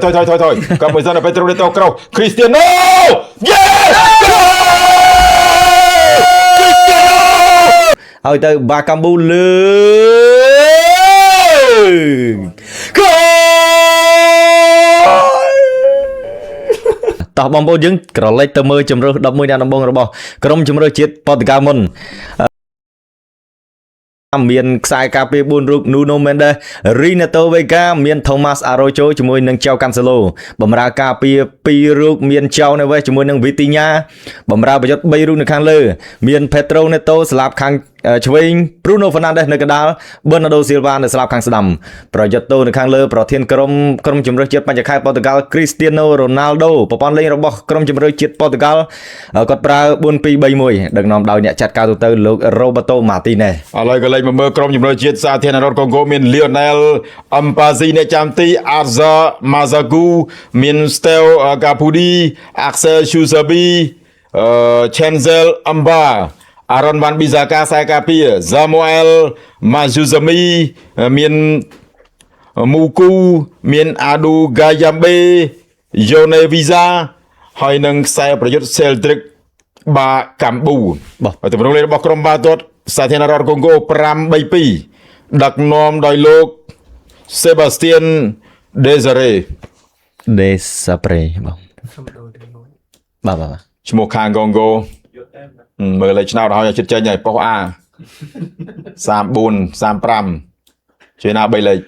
thôi cầm người dân là Pedro Neto Crow Cristiano yes Ôi tới ba Cambu lư tao bom bố dứng cỏ lấy tơ mơ chấm rơ đập môi đàn bông rồi bỏ crom chấm rơ chết Portugal môn miền sai cà phê buôn rục Nuno Mendes Renato Vega miền Thomas Araujo cho môi nâng treo Cancelo bẩm ra cà phê pi rục miền treo này với cho môi nâng Vitinha bẩm ra bây giờ bay rục nâng khang lơ miền Pedro Neto slap khang chwing Bruno Fernandes nâng đá Bernardo Silva nâng slap khang sầm Proyecto nâng khang lơ Pro Thiên Crom chấm rơ chết banh khai Portugal Cristiano Ronaldo Popon lên robot Crom chấm rơ chết Portugal còn ra buôn pi bay mùi đừng nằm đào nhẹ chặt cao từ Roberto Martinez lên mà mơក្រុមជំរឿនជាតិសាធារណរដ្ឋកុងហ្គោមាន Lionel Mpazi អ្នកចាំទី Arza Mazagu មាន Stel Kapudi Axel Shusabi Chenzel Amba Aaron Van Bissaka ខ្សែការពារ Samuel Mazuzami មាន Muku មាន Adu Gayambe Yone Visa ហើយនឹងខ្សែប្រយុទ្ធ Cedric Bakambu បាទទំនងលេខរបស់ក្រុមបាល់ទាត់សាធារណរដ្ឋកុងហ្គោ 5-3 ដឹកនាំដោយលោក Sebastien Desare បាទឈ្មោះខាងកុងហ្គោមើលលេខឆ្នោតឲ្យចិត្តចេញឲ្យប៉ុស A 34 35ជួយណា3លេខ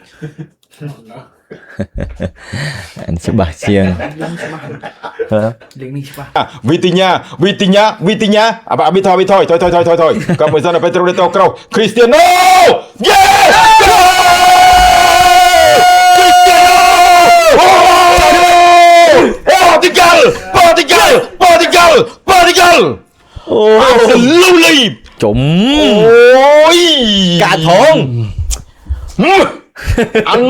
anh sẽ bảo chiêng Vitinha à bị thôi cầm người dân là Pedro Neto Crow Cristiano yes Portugal absolutely chúng ôi cả thôn anh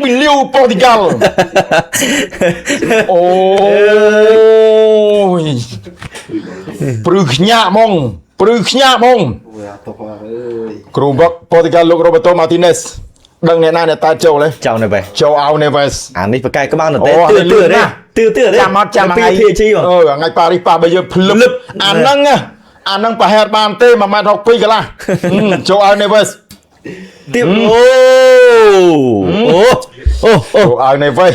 bị liêu Portugal ôi prư nhạ mong cựu bậc Portugal lúc Roberto Martinez đừng nè này ta châu đấy chào này về châu Âu Neves anh đi phải cài các bạn ở đây từ từ đấy chạm ngay ngay Paris bây giờ phun anh năng phải hẹn bàn tê mà học pi cả là châu Âu Neves tiếp ở này vậy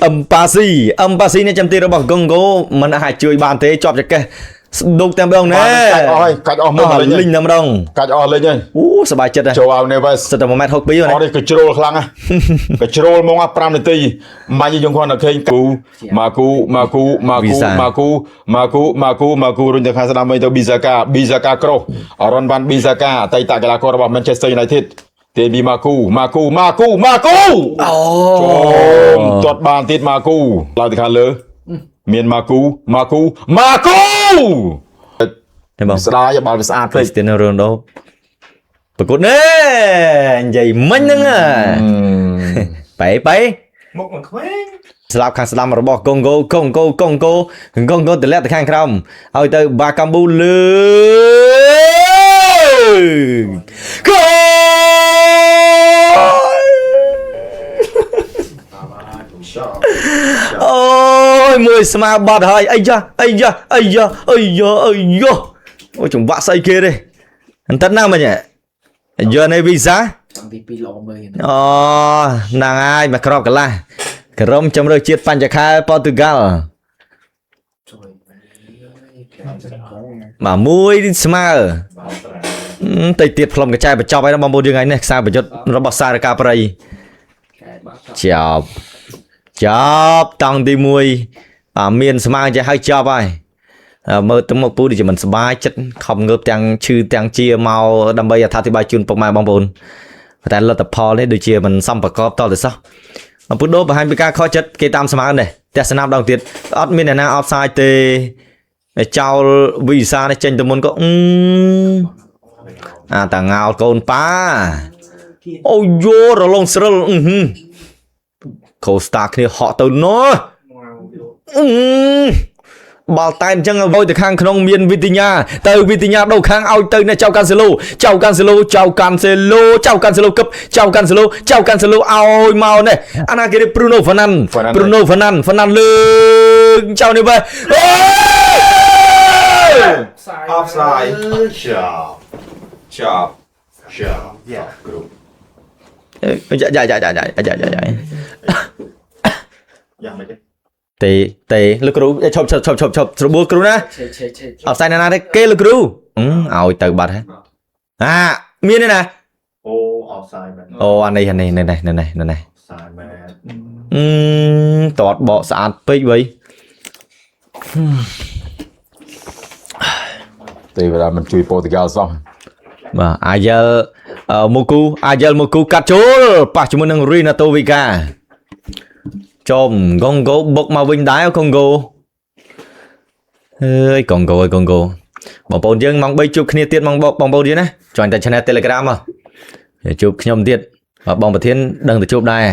Mpazi này chăm tiềnរបស់ Congo มันអាចជួយបានទេជាប់ចកេះដុកតែម្ដងណែកាច់អស់មើលលេងតែម្ដងកាច់អស់លេងហើយសប្បាយចិត្តចូលឲ្យ Neves សិតតែ1.62ម៉ែត្រអត់ទេក៏ជ្រុលខ្លាំងណាក៏ជ្រុលមក5នាទីមិនយើងគាត់តែឃើញម៉ាគូរុញទៅខាងស្ដាំវិញទៅ Bissaka Cross Aaron Van Bissaka អតីតកីឡាកររបស់ Manchester United ទេពីម៉ាគូទាត់បានទៀតម៉ាគូឡើងទៅខាងលើមានម៉ាគូទេបងស្ដាយបាល់វាស្អាតពេក Cristiano Ronaldo ប្រកួតនេះនិយាយមិញហ្នឹងបែមកមកខ្វែងស្លាប់ខាងស្ដាំរបស់ Congo ទម្លាក់ទៅខាងក្រោមឲ្យទៅ Bakambu លើអូយមួយស្មាបាត់ហើយអីយ៉ាអូចង្វាក់ស្អីគេទេអន្តិតណាមិញយកនៃវីសាតាំងពី2ល្អមើលអូហ្នឹងហើយមកក្របកន្លះក្រុមជម្រើសជាតិបញ្ចខែប៉ូទុយហ្គាល់មកមួយស្មើតិចទៀតផ្លុំកញ្ចែបញ្ចប់ហើយបងប្អូនយើងថ្ងៃនេះខ្សែប្រយុទ្ធរបស់សារកាប្រៃចប់តង់ទី1មានស្មើចេះហើយចប់ហើយមើលទៅមកពូដូចមិនសប្បាយចិត្តខំងើបទាំងឈឺទាំងជាមកដើម្បីអត្ថាធិប្បាយជូនពុកម៉ែបងប្អូនតែលទ្ធផលនេះដូចជាមិនសមប្រកបតទៅសោះពូដូបង្ហាញពីការខកចិត្តគេតាមស្មើនេះទស្សនាម្ដងទៀតអត់មានអ្នកណាអបសាយទេចោលវីសានេះចេញទៅមុនក៏តាងោលកូនប៉ាអូយោរលងស្រិលកូស្តាគ្នាហក់ទៅណោ បាល់តែអញ្ចឹងឲ្យទៅខាងក្នុងមានវិទិញ្ញាទៅវិទិញ្ញាដូរខាងឲ្យទៅនៅចៅកាន់សេឡូចៅកាន់សេឡូចៅកាន់សេឡូចៅកាន់សេឡូគប់ចៅកាន់សេឡូចៅកាន់សេឡូឲ្យមកនេះអាណាគេព្រូណូហ្វណាន់ព្រូណូហ្វណាន់លើចៅនេះបើអូយ offside chop chop chop គ្រប់ យ៉ាយ៉ាងម៉េច ទេលោកគ្រូឈប់ស្របួលគ្រូណា ឆេ អត់ផ្សាយណាទេគេលោកគ្រូឲ្យទៅបាត់ហ่ាមានទេណា អូ offside មែន អូអានេះ offside មែន តតបកស្អាតពេកវៃ ទេវតាមិនជួយប៉ូទុយហ្គាល់សោះ បាទអាយ៉ែលមូគូកាត់ចូលប៉ះជាមួយនឹងរីណាតូវីកាចំកុងហ្គោបុកមកវិញដែរកុងហ្គោអើយកុងហ្គោបងប្អូនយើងម៉ោង3ជួបគ្នាទៀតម៉ោងបងប្អូនយើងណាចុញតែ Channel Telegram មកជួបខ្ញុំទៀតបងប្រធានដឹងទៅជួបដែរ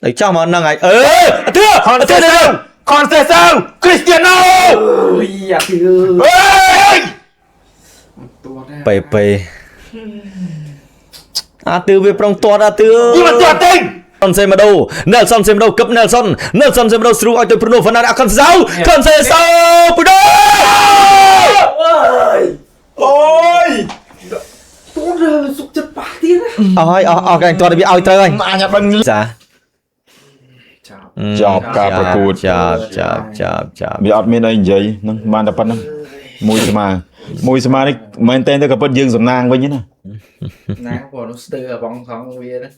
តែចោះមកហ្នឹងហើយអឺConceição Cristiano អូយយ៉ាពី អេយ តួណា អាទឿវាប្រុងទាត់អាទឿ នេះមិនទាត់ទេ Nelson Semedo គប់ Nelson Semedo ស្រួលឲ្យទៅ Bruno Fernandes Conceição ពុដោ អូយ តួណាសុកចិត្តប៉ះទៀតណា អស់កែងទាត់វាឲ្យត្រូវហើយ អញអត់ដឹង ចា ចប់ការប្រកួត ចាប់ វាអត់មានអីនិយាយហ្នឹងបានតែប៉ុណ្្នឹងមួយស្មើនេះមែនតើទៅក៏ពិតយើងសំណាងវិញណា ណាព្រោះនោះស្ទើរបងផងវាណា